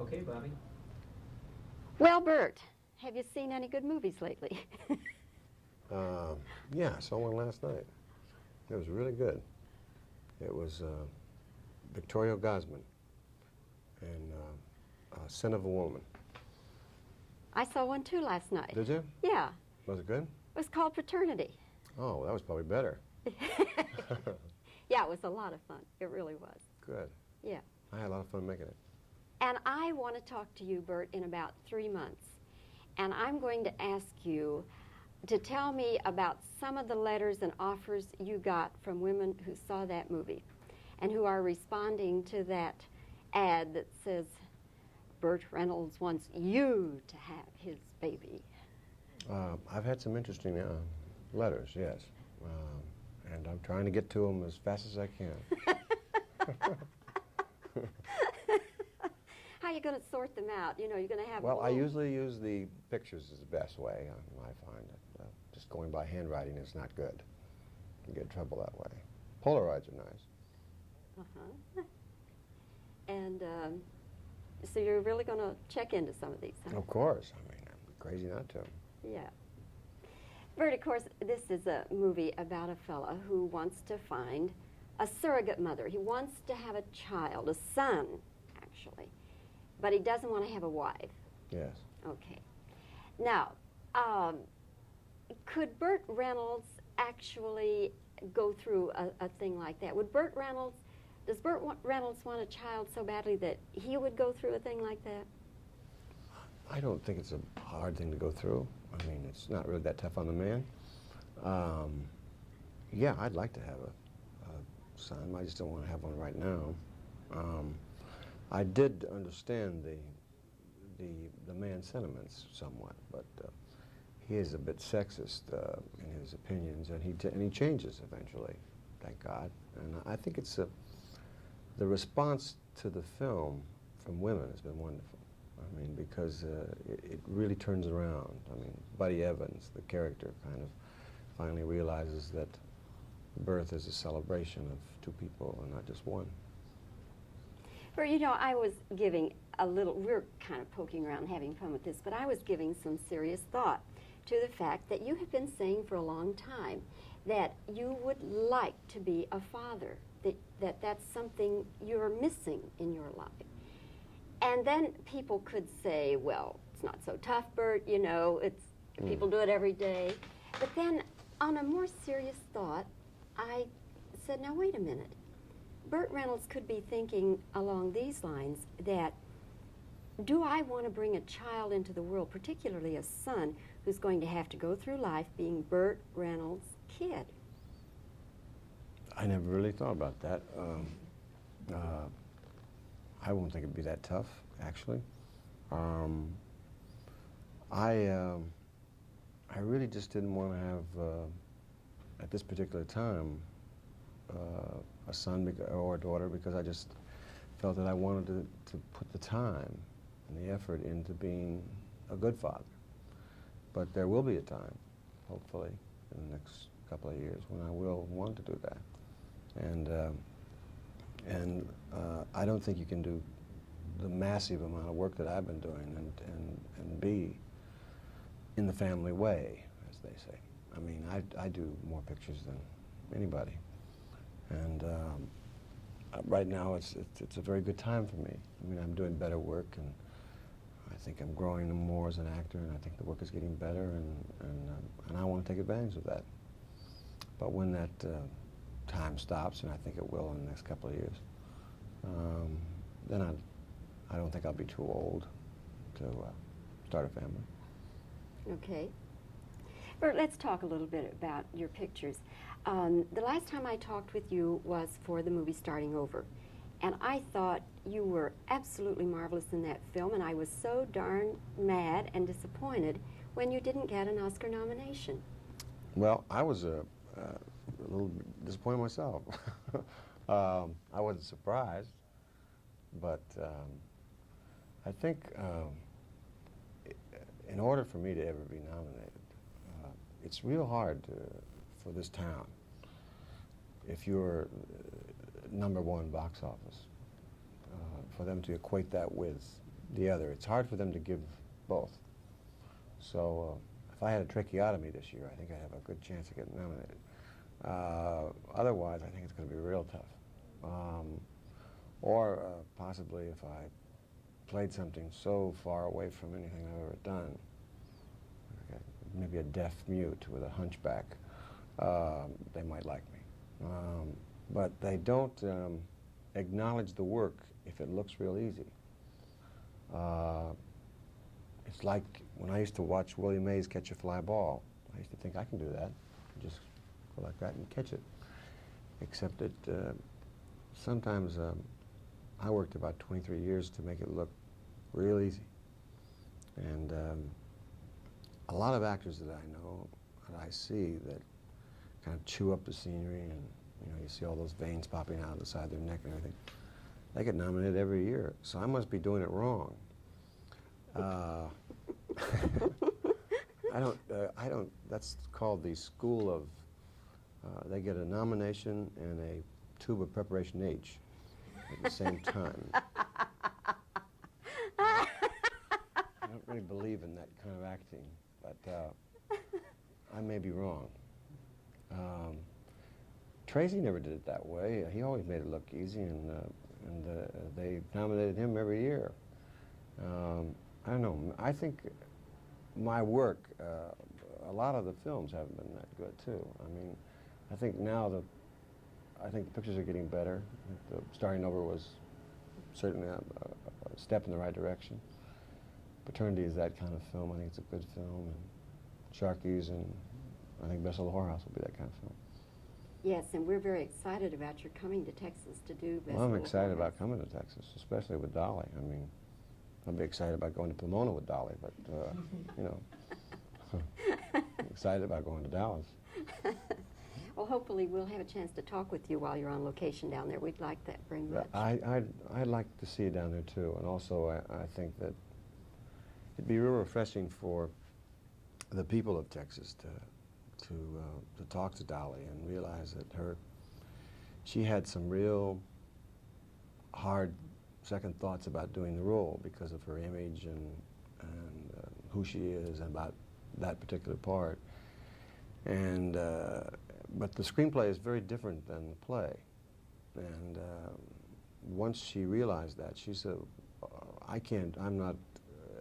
Okay, Bobbie. Well, Burt, have you seen any good movies lately? Yeah, I saw one last night. It was really good. It was Victoria Gosman and Sin of a Woman. I saw one too last night. Did you? Yeah. Was it good? It was called Paternity. Oh, that was probably better. Yeah, it was a lot of fun. It really was. Good. Yeah. I had a lot of fun making it. And I want to talk to you, Burt, in about 3 months. And I'm going to ask you to tell me about some of the letters and offers you got from women who saw that movie and who are responding to that ad that says, Burt Reynolds wants you to have his baby. I've had some interesting letters, yes. And I'm trying to get to them as fast as I can. How are you going to sort them out? You know, you're going to have... Well, I usually use the pictures as the best way. I find that just going by handwriting is not good. You get in trouble that way. Polaroids are nice. Uh-huh. And so you're really going to check into some of these, huh? Of course. I mean, I'm crazy not to. Yeah. Burt, of course, this is a movie about a fella who wants to find a surrogate mother. He wants to have a child, a son, actually. But he doesn't want to have a wife. Yes. Okay. Now, could Burt Reynolds actually go through a thing like that? Does Burt Reynolds want a child so badly that he would go through a thing like that? I don't think it's a hard thing to go through. I mean, it's not really that tough on the man. Yeah, I'd like to have a son. I just don't want to have one right now. I did understand the man's sentiments somewhat, but he is a bit sexist in his opinions, and he changes eventually, thank God. And I think it's the response to the film from women has been wonderful. I mean, because it really turns around. I mean, Buddy Evans, the character, kind of finally realizes that birth is a celebration of two people and not just one. Burt, you know, I was giving we're kind of poking around having fun with this, but I was giving some serious thought to the fact that you have been saying for a long time that you would like to be a father, that's something you're missing in your life. And then people could say, well, it's not so tough, Burt, you know, people do it every day. But then, on a more serious thought, I said, now wait a minute. Burt Reynolds could be thinking along these lines that, do I want to bring a child into the world, particularly a son, who's going to have to go through life being Burt Reynolds' kid? I never really thought about that. I won't think it'd be that tough, actually. I really just didn't want to have, at this particular time, a son or a daughter, because I just felt that I wanted to put the time and the effort into being a good father. But there will be a time, hopefully, in the next couple of years when I will want to do that. And I don't think you can do the massive amount of work that I've been doing and be in the family way, as they say. I mean, I do more pictures than anybody. And right now it's a very good time for me. I mean, I'm doing better work, and I think I'm growing more as an actor, and I think the work is getting better, and I want to take advantage of that. But when that time stops, and I think it will in the next couple of years, then I don't think I'll be too old to start a family. Okay. Burt, let's talk a little bit about your pictures. The last time I talked with you was for the movie Starting Over, and I thought you were absolutely marvelous in that film, and I was so darn mad and disappointed when you didn't get an Oscar nomination. Well, I was a little disappointed myself. I wasn't surprised, but I think in order for me to ever be nominated, it's real hard for this town, if you're #1 box office, for them to equate that with the other. It's hard for them to give both. So if I had a tracheotomy this year, I think I'd have a good chance of getting nominated. Otherwise, I think it's going to be real tough. Or possibly if I played something so far away from anything I've ever done, like maybe a deaf mute with a hunchback, they might like me. But they don't acknowledge the work if it looks real easy. It's like when I used to watch Willie Mays catch a fly ball. I used to think I can do that. Just go like that and catch it. Except that sometimes I worked about 23 years to make it look real easy. And a lot of actors that I know, that I see, that kind of chew up the scenery, and you see all those veins popping out of the side of their neck and everything. They get nominated every year, so I must be doing it wrong. I don't, that's called the school of, they get a nomination and a tube of preparation H at the same time. I don't really believe in that kind of acting, but I may be wrong. Tracy never did it that way. He always made it look easy, and they nominated him every year. I don't know. I think my work, a lot of the films haven't been that good too. I mean, I think now I think the pictures are getting better. The Starting Over was certainly a step in the right direction. Paternity is that kind of film. I think it's a good film. And Sharky's, and I think Best of the Whorehouse will be that kind of film. Yes, and we're very excited about your coming to Texas to do Best Well, I'm of the excited Whorehouse. about coming to Texas, especially with Dolly. I mean, I'll be excited about going to Pomona with Dolly, but, I'm excited about going to Dallas. Well, hopefully we'll have a chance to talk with you while you're on location down there. We'd like that very much. I'd like to see you down there too, and also I think that it'd be real refreshing for the people of Texas to talk to Dolly and realize that she had some real hard second thoughts about doing the role because of her image and who she is and about that particular part. And but the screenplay is very different than the play. And once she realized that, she said, I'm not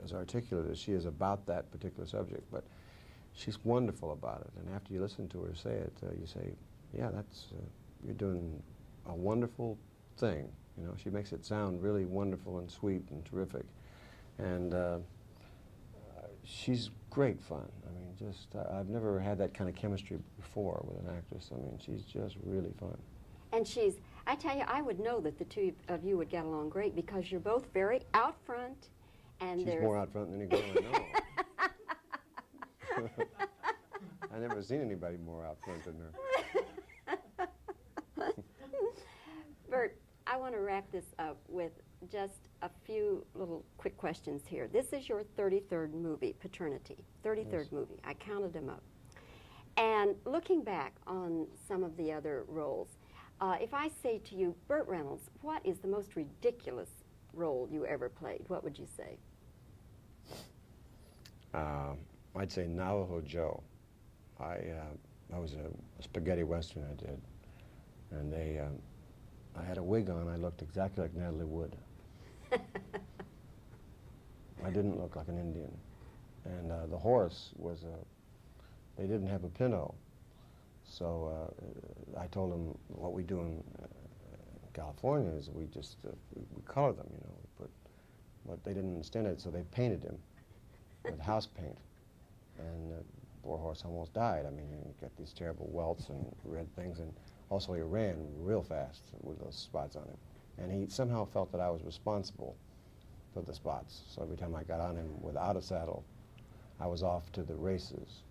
as articulate as she is about that particular subject, but she's wonderful about it. And after you listen to her say it, you say, yeah, you're doing a wonderful thing. She makes it sound really wonderful and sweet and terrific. And she's great fun. I mean, I've never had that kind of chemistry before with an actress. I mean, she's just really fun. And I tell you, I would know that the two of you would get along great because you're both very out front. And she's more out front than any girl I know. I've never seen anybody more out front than her. Burt, I want to wrap this up with just a few little quick questions here. This is your 33rd movie, Paternity. 33rd Yes. movie. I counted them up. And looking back on some of the other roles, if I say to you, Burt Reynolds, what is the most ridiculous role you ever played? What would you say? I'd say Navajo Joe. That was a spaghetti western I did, and I had a wig on. I looked exactly like Natalie Wood. I didn't look like an Indian, and the horse was they didn't have a pinto, so I told them what we do in California is we just we color them, but they didn't understand it, so they painted him with house paint, and the poor horse almost died. I mean, you get these terrible welts and red things, and also he ran real fast with those spots on him. And he somehow felt that I was responsible for the spots. So every time I got on him without a saddle, I was off to the races.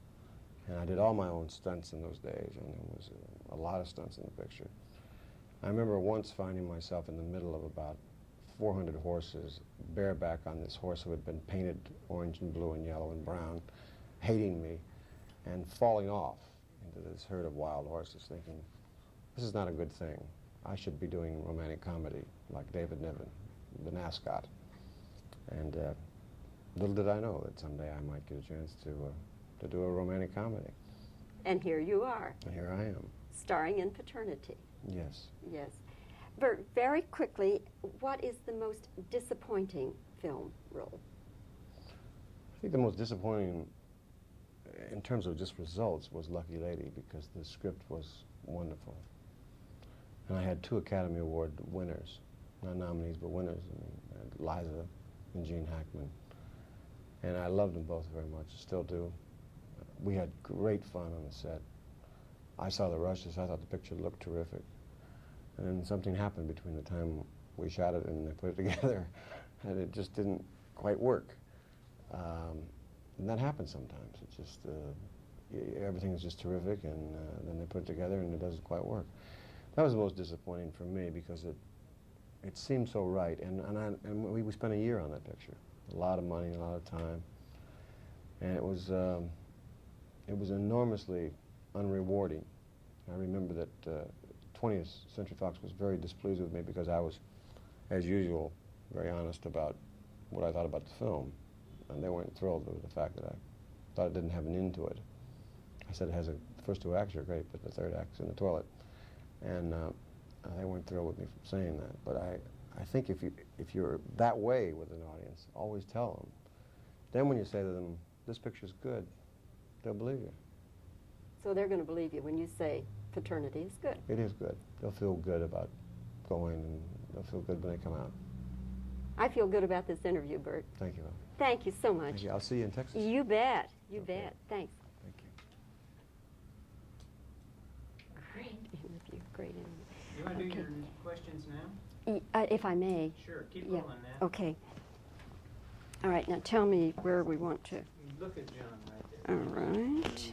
And I did all my own stunts in those days, and there was a lot of stunts in the picture. I remember once finding myself in the middle of about 400 horses, bareback on this horse who had been painted orange and blue and yellow and brown, hating me, and falling off into this herd of wild horses, thinking, this is not a good thing. I should be doing romantic comedy like David Niven, the mascot. And little did I know that someday I might get a chance to do a romantic comedy. And here you are. And here I am. Starring in Paternity. Yes. Yes. Burt, very quickly, what is the most disappointing film role? I think the most disappointing in terms of just results was Lucky Lady, because the script was wonderful. And I had 2 Academy Award winners, not nominees, but winners. I mean, Liza and Gene Hackman. And I loved them both very much, still do. We had great fun on the set. I saw the rushes. I thought the picture looked terrific. And then something happened between the time we shot it and they put it together, and it just didn't quite work. And that happens sometimes. It's just, everything is just terrific, and then they put it together and it doesn't quite work. That was the most disappointing for me, because it seemed so right, and we spent a year on that picture. A lot of money, a lot of time, and it was enormously unrewarding. I remember that 20th Century Fox was very displeased with me because I was, as usual, very honest about what I thought about the film, and they weren't thrilled with the fact that I thought it didn't have an end to it. I said the first 2 acts are great, but the 3rd act's in the toilet, and they weren't thrilled with me for saying that. But I think if you're that way with an audience, always tell them. Then when you say to them, "This picture's good," they'll believe you. So they're going to believe you when you say Paternity is good. It is good. They'll feel good about going, and they'll feel good when they come out. I feel good about this interview, Burt. Thank you. Thank you so much. Thank you. I'll see you in Texas. You bet. You Okay. bet. Thanks. Thank you. Great interview. Great interview. You want to do Okay. your questions now? If I may. Sure, keep Yeah. rolling now. Okay. All right, now tell me where we want to. You look at John right there. All right.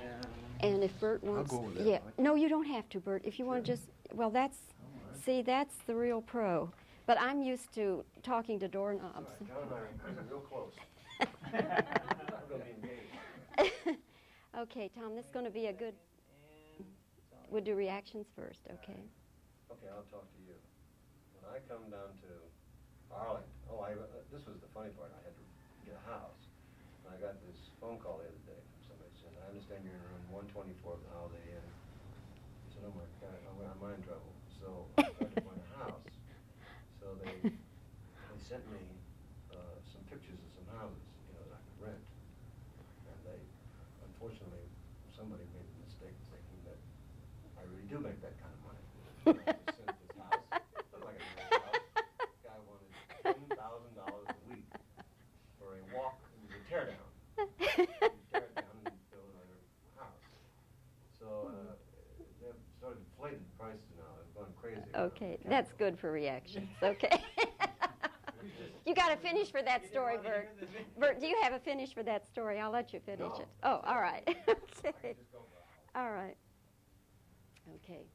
And, And if Burt wants, go with that, yeah, right? no, you don't have to, Burt. If you want to just, well, that's, see, that's the real pro. But I'm used to talking to doorknobs. John and I are real close. I'm going to be engaged. Okay, Tom, this is going to be a good. We'll do reactions first, okay? Okay, I'll talk to you. When I come down to Arlington, this was the funny part. I had to get a house. And I got this phone call the other day from somebody who said, "I understand you're in room 124 of the Holiday Inn." I said, "Oh my God, I'm in trouble." So I tried to find a house. So they sent me some pictures of some houses, that I could rent. And unfortunately, somebody made the mistake of thinking that I really do make that kind of money. I just sent this house. It looked like a nice house. The guy wanted $10,000 a week for a walk and a tear down. You tear it down and build another house. So they've sort of inflated the prices now. They've gone crazy. Okay, that's good for reactions, okay? You got to finish for that story, Burt. Burt, do you have a finish for that story? I'll let you finish it. Oh, all right. Okay. All right. Okay.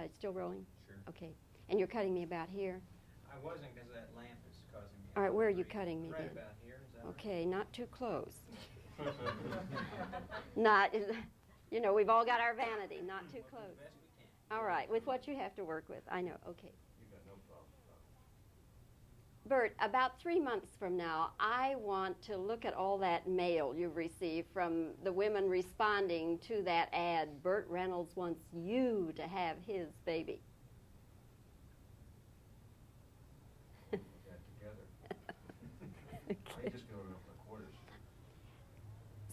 It's still rolling? Sure. Okay. And you're cutting me about here? I wasn't because that lamp is causing me. All right, where are you cutting me Right then? about here, is that Okay, not too close. Not, we've all got our vanity, not too right? close. The best we can. All right, with what you have to work with. I know, okay. You got no problem. Burt, about 3 months from now, I want to look at all that mail you've received from the women responding to that ad. Burt Reynolds wants you to have his baby. Get together. I just go around for quarters.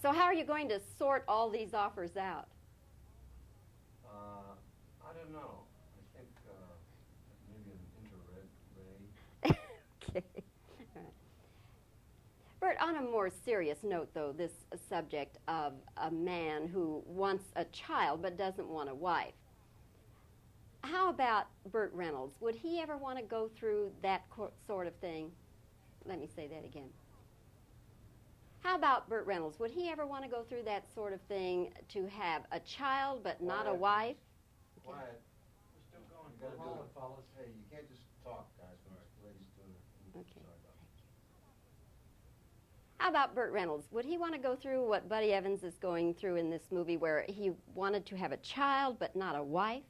So how are you going to sort all these offers out? I don't know. I think maybe an infrared ray. Okay. All right. Burt, on a more serious note, though, this subject of a man who wants a child but doesn't want a wife. How about Burt Reynolds? Would he ever want to go through that sort of thing? Let me say that again. How about Burt Reynolds? Would he ever want to go through that sort of thing to have a child but not a wife? Okay. Wyatt, We're still going. you got to Hold do on, it. fellas. Hey, you can't just talk, guys, when the lady's doing it. Okay. Sorry about that. How about Burt Reynolds? Would he want to go through what Buddy Evans is going through in this movie where he wanted to have a child but not a wife?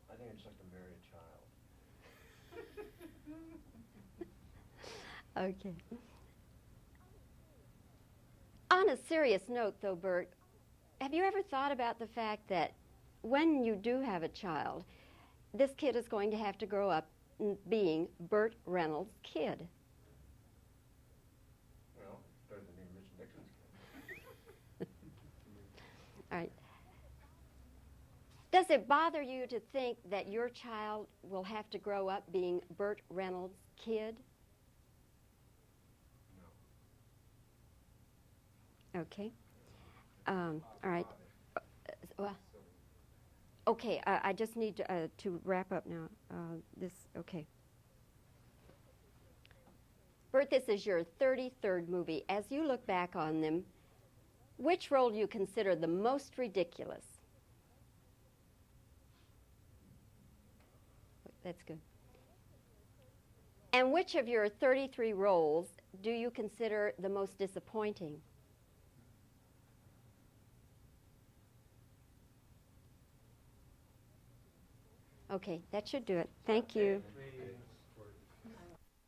I think I'd just like to marry a child. Okay. On a serious note, though, Burt, have you ever thought about the fact that when you do have a child, this kid is going to have to grow up being Burt Reynolds' kid? Well, better than being Rich Nixon's kid. All right. Does it bother you to think that your child will have to grow up being Burt Reynolds' kid? No. Okay. All right. Well, okay, I just need to wrap up now. Okay. Burt, this is your 33rd movie. As you look back on them, which role do you consider the most ridiculous? That's good. And which of your 33 roles do you consider the most disappointing? Okay, that should do it. Thank you. We